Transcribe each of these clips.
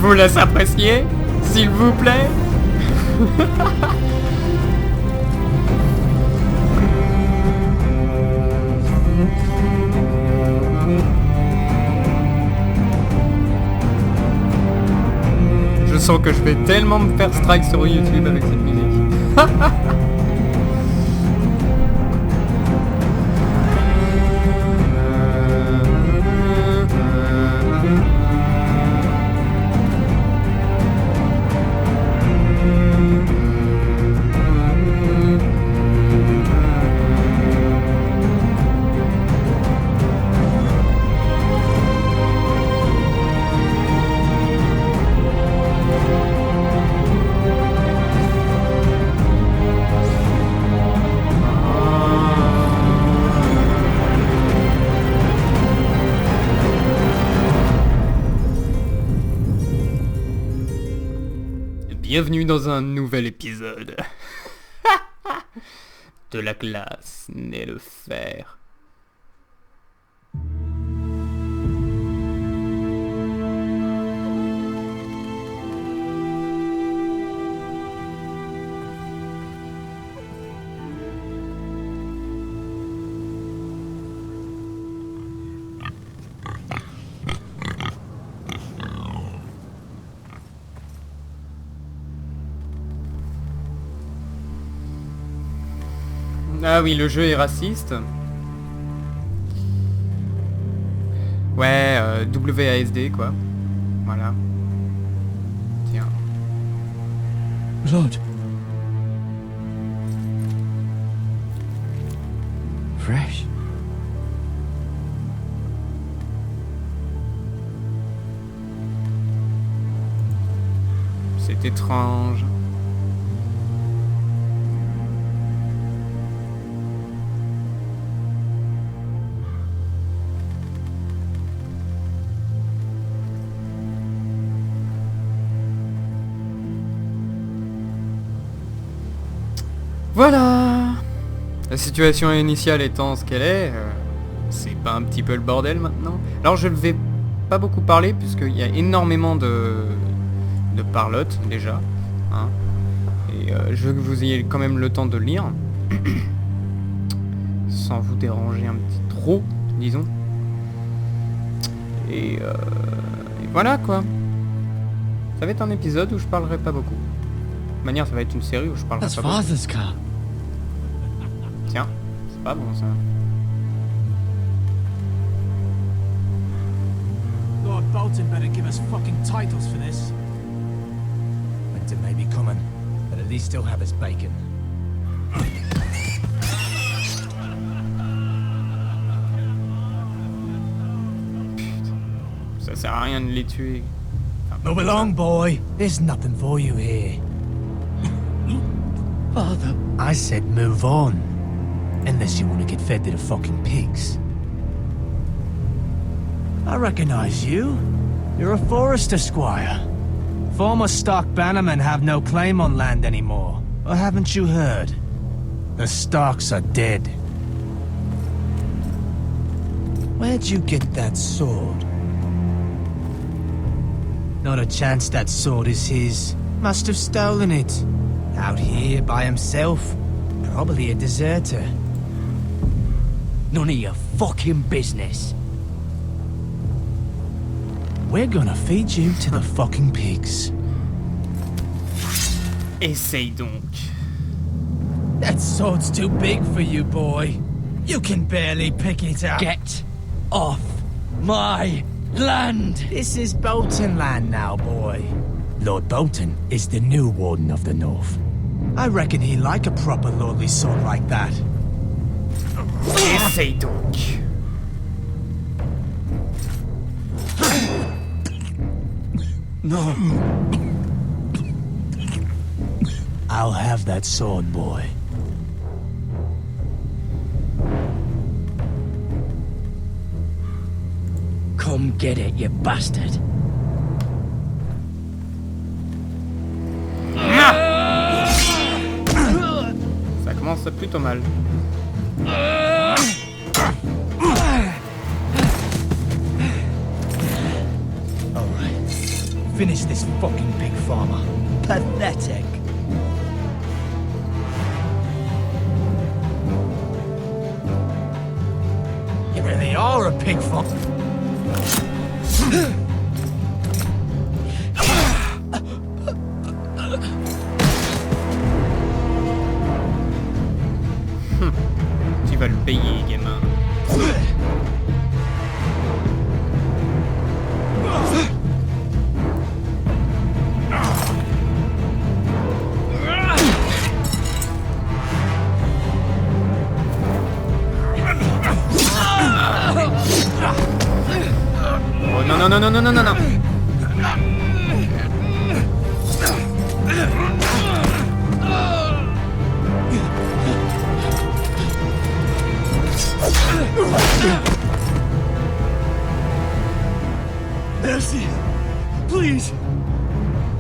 vous laisse apprécier, s'il vous plaît. Je sens que je vais tellement me faire strike sur YouTube avec cette musique. Bienvenue dans un nouvel épisode de la classe naît le fer. Ah oui, le jeu est raciste. Ouais, WASD quoi. Voilà. Tiens. Blood. Fresh. C'est étrange. Voilà. La situation initiale étant ce qu'elle est, c'est pas un petit peu le bordel maintenant. Alors je ne vais pas beaucoup parler puisqu'il y a énormément de parlotte déjà. Hein. Et je veux que vous ayez quand même le temps de lire. Sans vous déranger un petit trop, disons. Et voilà quoi. Ça va être un épisode où je parlerai pas beaucoup. De toute manière, ça va être une série où je parlerai pas beaucoup. Tiens, c'est pas bon ça. Lord Bolton better give us fucking titles for this. Winter may be coming, but at least he'll have his bacon. Ça sert à rien de les tuer. Enfin, Move along, boy. There's nothing for you here. Father. I said move on. Unless you want to get fed to the fucking pigs. I recognize you. You're a forester squire. Former stock bannermen have no claim on land anymore. Or haven't you heard? The Starks are dead. Where'd you get that sword? Not a chance that sword is his. Must have stolen it. Out here by himself. Probably a deserter. None of your fucking business. We're gonna feed you to the fucking pigs. essaye donc. That sword's too big for you, boy. You can barely pick it up. Get off my land! This is Bolton land now, boy. Lord Bolton is the new Warden of the North. I reckon he like a proper lordly sword like that. Essaye donc. No. I'll have that sword, boy. Come get it, you bastard. Ça commence plutôt mal. finish this fucking pig farmer. Pathetic. You really are a pig farmer. Tu vas le payer, gamin. Oh non, non, non, non, non, non, non, non. Mercy, please.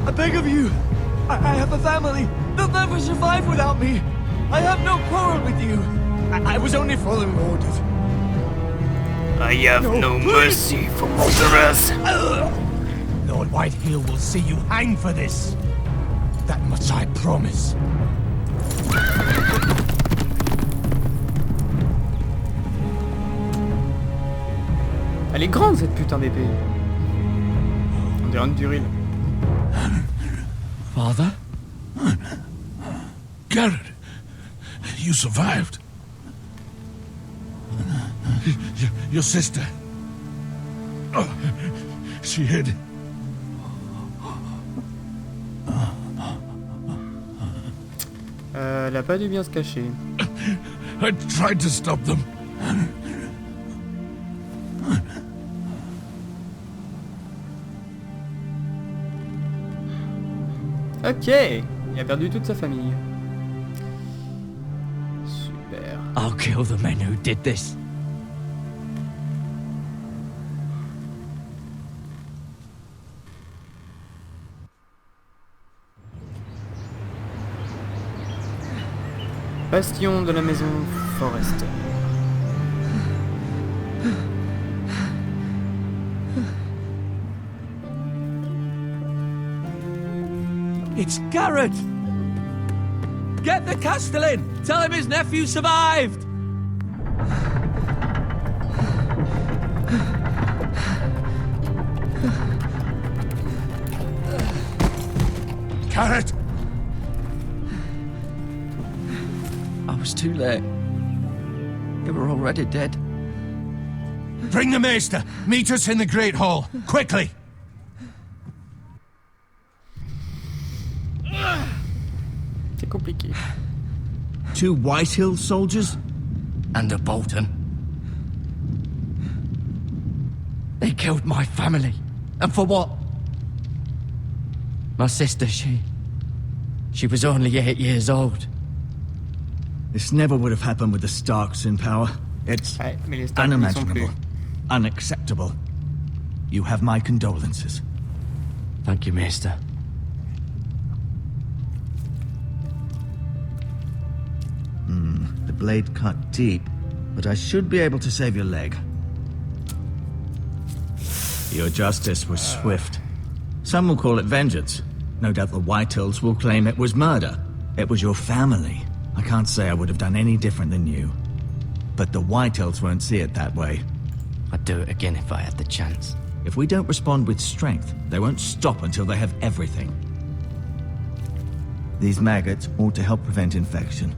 I beg of you. I have a family. They'll never survive without me. I have no quarrel with you. I was only following orders. I have no mercy for murderers. Lord Whitehill will see you hang for this. That much I promise. Elle est grande cette putain d'épée. On dirait une durille. Father? Garrett, you survived. Your sister. Oh, she hid. Elle a pas dû bien se cacher. I tried to stop them. Ok, il a perdu toute sa famille. Super. I'll kill the men who did this. Bastion de la maison Forrester. It's Garrett! Get the Castellan! Tell him his nephew survived! Garrett! I was too late. They were already dead. Bring the maester. Meet us in the Great Hall. Quickly. C'est compliqué. 2 Whitehill soldiers? And a Bolton. They killed my family. And for what? My sister, she was only 8 years old. This never would have happened with the Starks in power. It's Ouais, mais les Stark n'y sont plus. unimaginable, unacceptable. You have my condolences. Thank you, Maester. The blade cut deep, but I should be able to save your leg. Your justice was swift. Some will call it vengeance. No doubt the Whitehills will claim it was murder. It was your family. I can't say I would have done any different than you. But the Whitehills won't see it that way. I'd do it again if I had the chance. If we don't respond with strength, they won't stop until they have everything. These maggots ought to help prevent infection.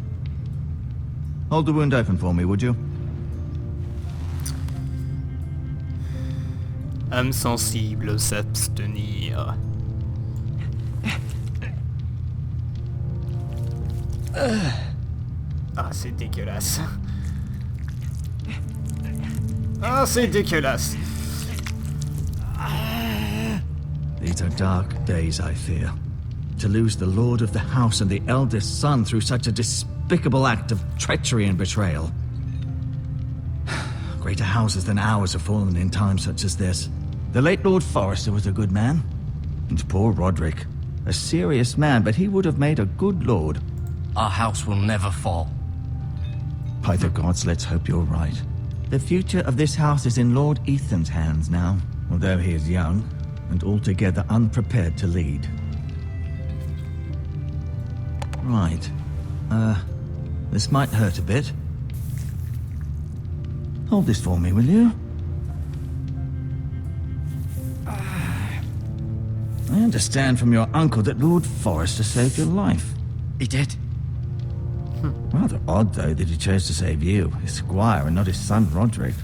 Hold the wound open for me, would you? Âme sensible, s'abstenir. Ah, c'est dégueulasse. Ah, c'est dégueulasse. These are dark days, I fear. To lose the lord of the house and the eldest son through such a despicable act of treachery and betrayal. Greater houses than ours have fallen in times such as this. The late Lord Forrester was a good man. And poor Roderick. A serious man, but he would have made a good lord. Our house will never fall. By the gods, let's hope you're right. The future of this house is in Lord Ethan's hands now. Although he is young, and altogether unprepared to lead. Right. This might hurt a bit. Hold this for me, will you? I understand from your uncle that Lord Forrester saved your life. He did. Rather odd, though, that he chose to save you, his squire, and not his son, Roderick.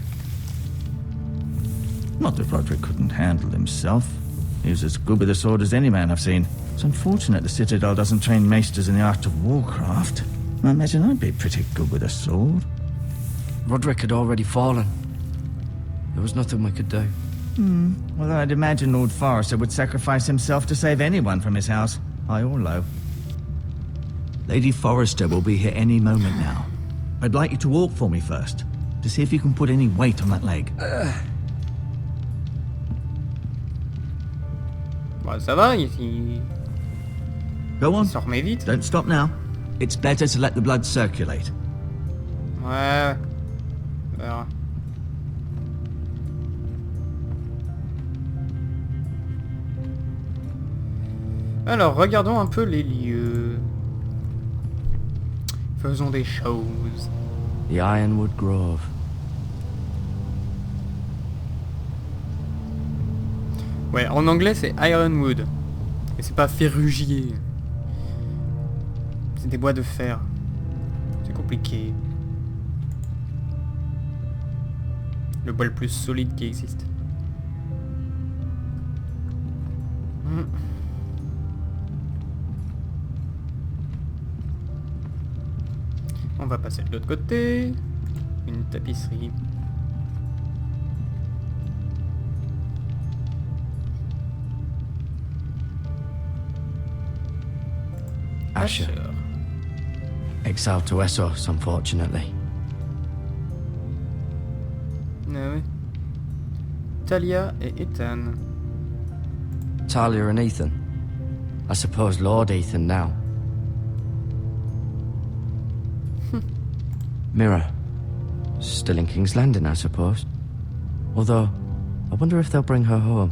Not that Roderick couldn't handle himself. He was as good with a sword as any man I've seen. It's unfortunate the Citadel doesn't train maesters in the art of warcraft. I imagine I'd be pretty good with a sword. Roderick had already fallen. There was nothing we could do. Well, I'd imagine Lord Forrester would sacrifice himself to save anyone from his house, high or low. Lady Forrester will be here any moment now. I'd like you to walk for me first, to see if you can put any weight on that leg. Bah, ça va, il Go on. se remet vite. Don't stop now. It's better to let the blood circulate. Ouais. On verra. Alors, regardons un peu les lieux. Faisons des choses. The Ironwood Grove. Ouais, en anglais c'est Ironwood. Et c'est pas ferrugier. C'est des bois de fer. C'est compliqué. Le bois le plus solide qui existe. On va passer de l'autre côté. Une tapisserie. Asher. Exiled to Essos, unfortunately. Ah ouais. Talia et Ethan. Talia and Ethan. I suppose Lord Ethan now. Mirror. Still in King's Landing, I suppose. Although, I wonder if they'll bring her home.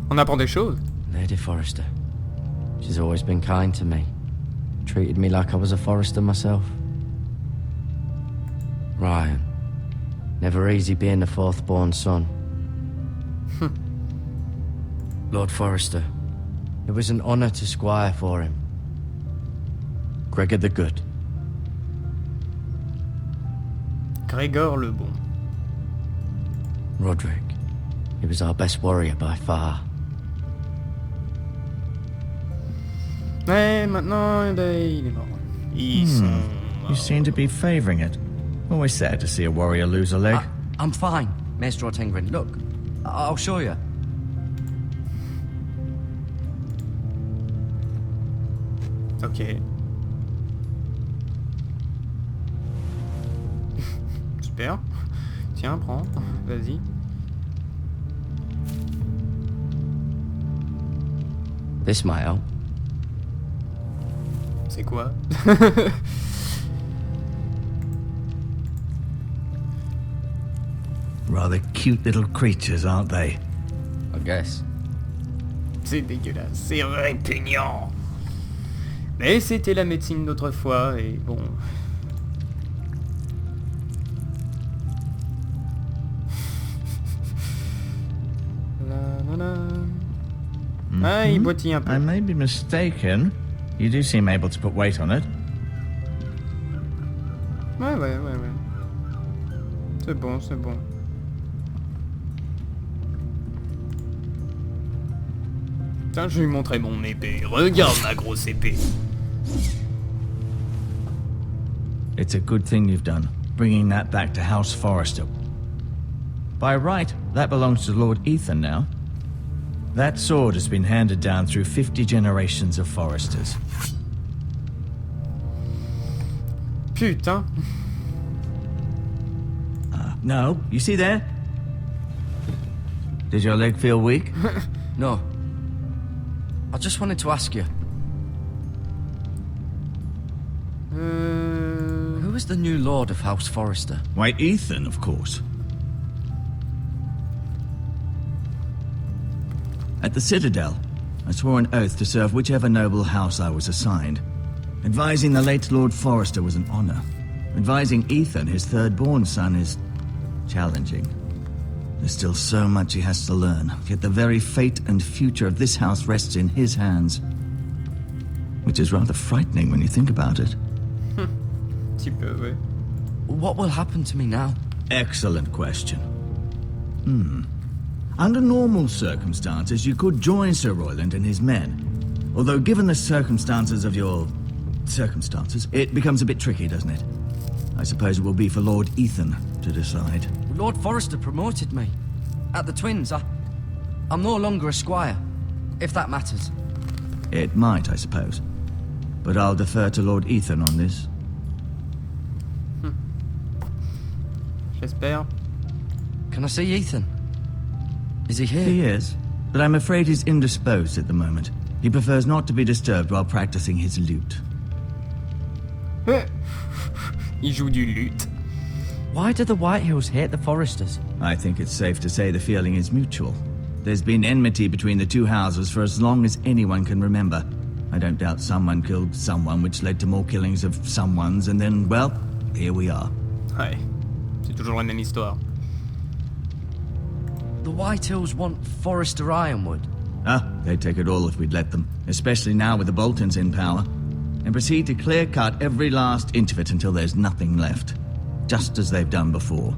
On apprend des choses. Lady Forrester. She's always been kind to me. Treated me like I was a Forrester myself. Ryan. Never easy being the fourth-born son. Lord Forrester. It was an honor to squire for him. Gregor the Good. Grégor le Bon. Roderick. He was our best warrior by far. Ouais, maintenant, eh ben, il est mort. Ils sont You morts. seem to be favouring it. Always sad to see a warrior lose a leg. I'm fine, Maester Ortengrin. Look, I'll show you. Ok. Super. Tiens, prends. Vas-y. This might help. C'est quoi? Rather cute little creatures, aren't they? I guess. C'est dégueulasse. C'est répugnant. Mais c'était la médecine d'autrefois et bon... La, la, la. Ah, il boitille un peu. I may be mistaken. You do seem able to put weight on it. Ouais. C'est bon, c'est bon. Tiens, je vais lui montrer mon épée. Regarde ma grosse épée. It's a good thing you've done, bringing that back to House Forrester. By right, that belongs to Lord Ethan now. That sword has been handed down through 50 generations of Forresters. Putain. No, you see there? Did your leg feel weak? No. I just wanted to ask you. Who is the new Lord of House Forrester? Why, Ethan, of course. At the Citadel, I swore an oath to serve whichever noble house I was assigned. Advising the late Lord Forrester was an honor. Advising Ethan, his third-born son, is challenging. There's still so much he has to learn, yet the very fate and future of this house rests in his hands. Which is rather frightening when you think about it. Petit peu, ouais. What will happen to me now? Excellent question. Under normal circumstances, you could join Sir Royland and his men. Although given the circumstances of your circumstances, it becomes a bit tricky, doesn't it? I suppose it will be for Lord Ethan to decide. Lord Forrester promoted me. At the Twins, I'm no longer a squire, if that matters. It might, I suppose. But I'll defer to Lord Ethan on this. J'espère. Can I see Ethan? Is he here? He is, but I'm afraid he's indisposed at the moment. He prefers not to be disturbed while practicing his lute. Il joue du luth. Why do the Whitehills hate the Forresters? I think it's safe to say the feeling is mutual. There's been enmity between the two houses for as long as anyone can remember. I don't doubt someone killed someone, which led to more killings of someones, and then, well, here we are. Ouais. C'est toujours la même histoire. The Whitehills want Forrester Ironwood. They'd take it all if we'd let them, especially now with the Boltons in power, and proceed to clear-cut every last inch of it until there's nothing left, just as they've done before.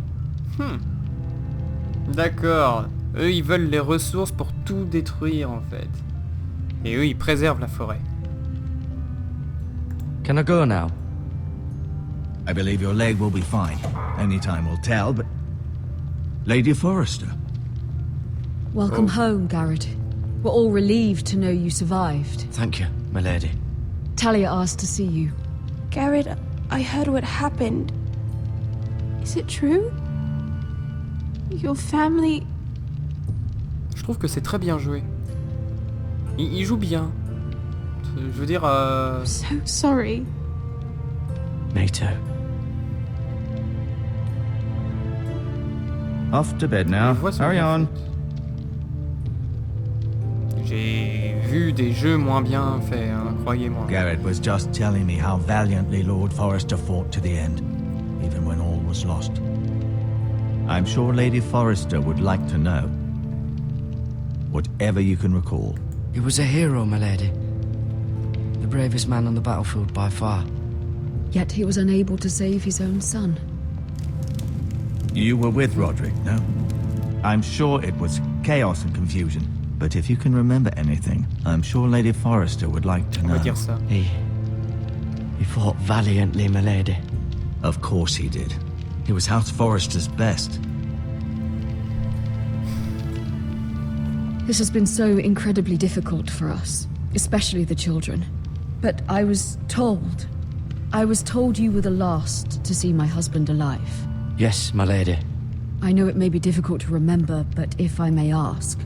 D'accord. Eux, ils veulent les ressources pour tout détruire, en fait. Et eux, ils préservent la forêt. Can I go now? I believe your leg will be fine. Only time will tell, but... Lady Forrester. Welcome home, Garrett. We're all relieved to know you survived. Thank you, my lady. Talia asked to see you. Garrett, I heard what happened. Is it true? Your family... Je trouve que c'est très bien joué. Il joue bien. Je veux dire... So sorry. Me too. Off to bed now. Les voix sont Hurry bien on. faites. J'ai vu des jeux moins bien faits, hein, croyez-moi. Garrett was just telling me how valiantly Lord Forrester fought to the end, even when all was lost. I'm sure Lady Forrester would like to know. Whatever you can recall. He was a hero, my lady. The bravest man on the battlefield by far. Yet he was unable to save his own son. You were with Roderick, no? I'm sure it was chaos and confusion. But if you can remember anything, I'm sure Lady Forrester would like to On know. va dire ça. He fought valiantly, my lady. Of course he did. He was House Forrester's best. This has been so incredibly difficult for us, especially the children. But I was told you were the last to see my husband alive. Yes, my lady. I know it may be difficult to remember, but if I may ask,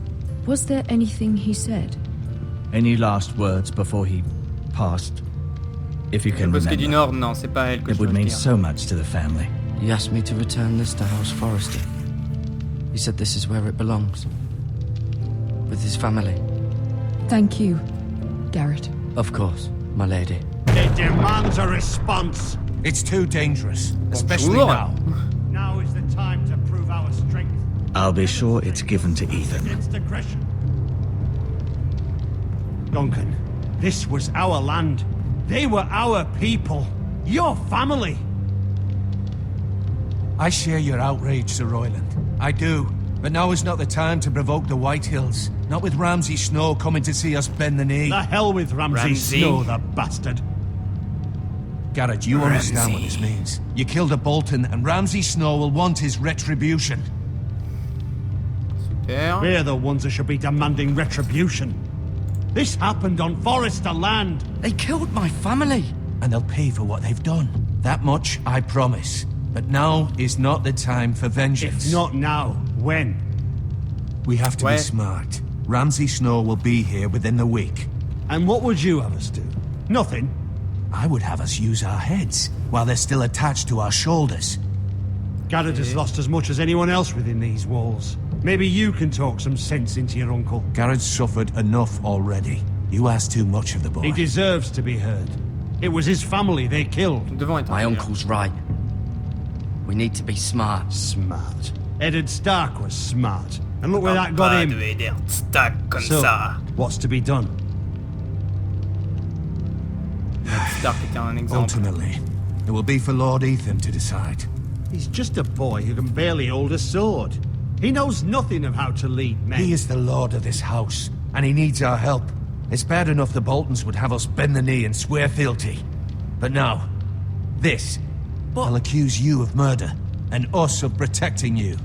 was there anything he said? Any last words before he passed? If you Le can Bosquet du remember. Nord, non, c'est pas elle que It je would dois mean dire. so much to the family. He asked me to return this to House Forrester. He said this is where it belongs. With his family. Thank you, Garrett. Of course, my lady. It demands a response. It's too dangerous, especially Bonjour. now. Now is the time to prove our strength I'll be sure it's given to Ethan. against aggression. Duncan, this was our land. They were our people. Your family. I share your outrage, Sir Royland. I do. But now is not the time to provoke the Whitehills. Not with Ramsay Snow coming to see us bend the knee. The hell with Ramsay Snow, the bastard. Garrett, you understand what this means. You killed a Bolton, and Ramsay Snow will want his retribution. Super. We're the ones that should be demanding retribution. This happened on Forrester land. They killed my family. And they'll pay for what they've done. That much, I promise. But now is not the time for vengeance. If not now, when? We have to Ouais. be smart. Ramsay Snow will be here within the week. And what would you have us do? Nothing. I would have us use our heads, while they're still attached to our shoulders. Garrett has lost as much as anyone else within these walls. Maybe you can talk some sense into your uncle. Garrett's suffered enough already. You ask too much of the boy. He deserves to be heard. It was his family they killed. My uncle's right. We need to be smart. Smart. Eddard Stark was smart. And look where that got him. So, what's to be done? Stark était un exemple. Ultimately, it will be for Lord Ethan to decide. He's just a boy who can barely hold a sword. He knows nothing of how to lead men. He is the lord of this house, and he needs our help. It's bad enough the Boltons would have us bend the knee and swear fealty. But now, this. I'll accuse you of murder, and us of protecting you.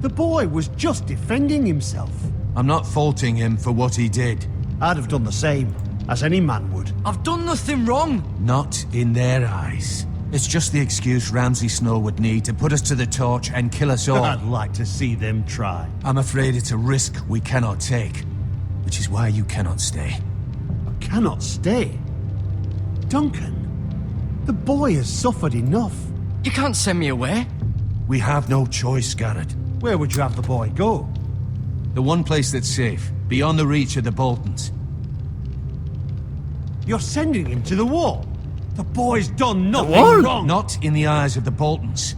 The boy was just defending himself. I'm not faulting him for what he did. I'd have done the same, as any man would. I've done nothing wrong. Not in their eyes. It's just the excuse Ramsay Snow would need to put us to the torch and kill us all. I'd like to see them try. I'm afraid it's a risk we cannot take, which is why you cannot stay. Cannot stay? Duncan, the boy has suffered enough. You can't send me away. We have no choice, Garrett. Where would you have the boy go? The one place that's safe, beyond the reach of the Boltons. You're sending him to the wall? The boy's done nothing wrong! Not in the eyes of the Boltons.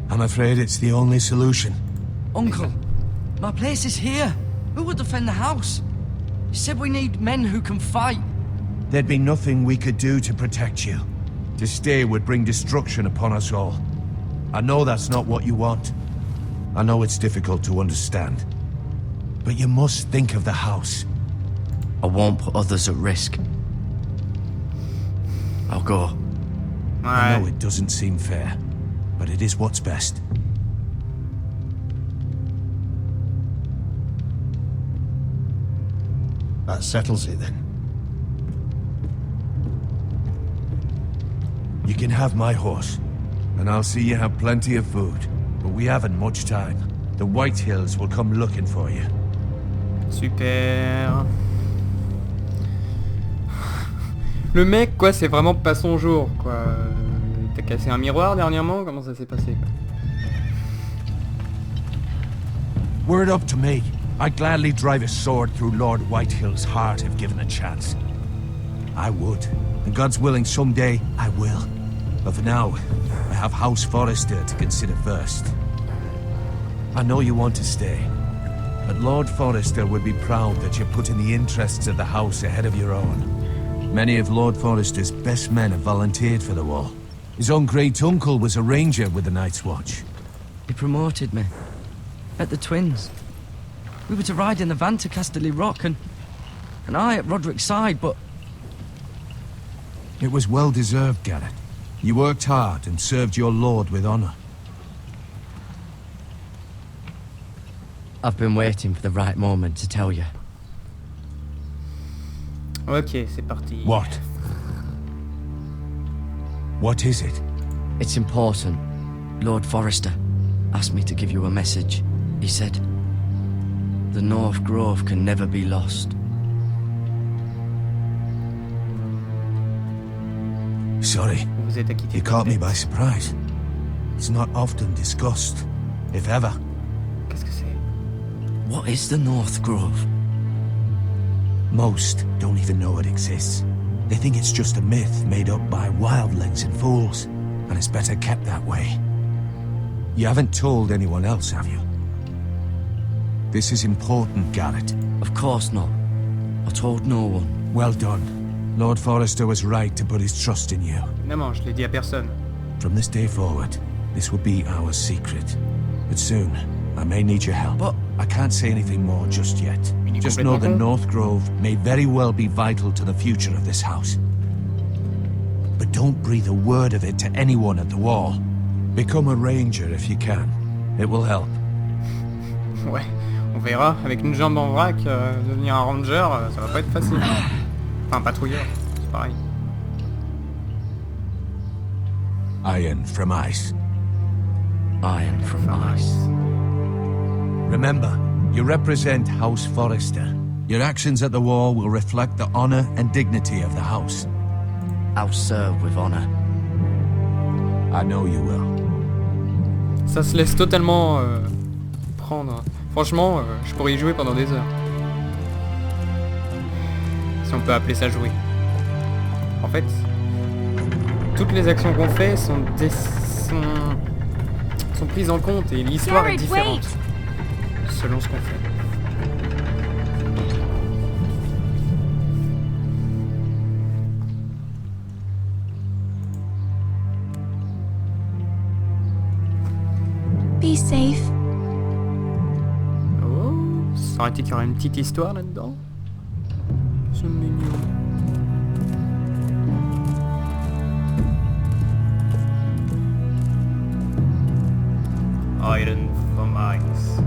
I'm afraid it's the only solution. Uncle, my place is here. Who will defend the house? You said we need men who can fight. There'd be nothing we could do to protect you. To stay would bring destruction upon us all. I know that's not what you want. I know it's difficult to understand. But you must think of the house. I won't put others at risk. I'll go. I know it doesn't seem fair, but it is what's best. That settles it then. You can have my horse, and I'll see you have plenty of food. But we haven't much time. The White Hills will come looking for you. Super. Le mec, quoi, c'est vraiment pas son jour, quoi. T'as cassé un miroir dernièrement? Comment ça s'est passé, quoi? Were it up to me, I'd gladly drive a sword through Lord Whitehill's heart if given a chance. I would. And God's willing, someday I will. But for now, I have House Forrester to consider first. I know you want to stay, but Lord Forrester would be proud that you're putting the interests of the house ahead of your own. Many of Lord Forrester's best men have volunteered for the war. His own great-uncle was a ranger with the Night's Watch. He promoted me. At the Twins. We were to ride in the van to Casterly Rock, and I at Roderick's side, but... It was well-deserved, Garrett. You worked hard and served your lord with honor. I've been waiting for the right moment to tell you. Ok, c'est parti. What? What is it? It's important. Lord Forrester asked me to give you a message. He said, the North Grove can never be lost. Sorry, you caught me by surprise. It's not often discussed, if ever. Qu'est-ce que c'est? What is the North Grove? Most don't even know it exists. They think it's just a myth made up by wildlings and fools, and it's better kept that way. You haven't told anyone else, have you? This is important, Garrett. Of course not. I told no one. Well done. Lord Forrester was right to put his trust in you. Évidemment, je l'ai dit à personne. From this day forward, this will be our secret. But soon, I may need your help. But I can't say anything more just yet. Just know the North Grove may very well be vital to the future of this house. But don't breathe a word of it to anyone at the wall. Become a ranger if you can. It will help. Ouais, on verra. Avec une jambe en vrac, devenir un ranger, ça va pas être facile. Enfin, patrouilleur, c'est pareil. Iron from ice. Iron from ice. Remember, you represent House Forrester. Your actions at the war will reflect the honor and dignity of the house. I'll serve with honor. I know you will. Ça se laisse totalement comprendre. Franchement, je pourrais y jouer pendant des heures. Si on peut appeler ça jouer. En fait, toutes les actions qu'on fait sont prises en compte et l'histoire est différente selon ce qu'on fait. Be safe. Oh, ça aurait été qu'il y aurait une petite histoire là-dedans. C'est mignon. Iron from ice.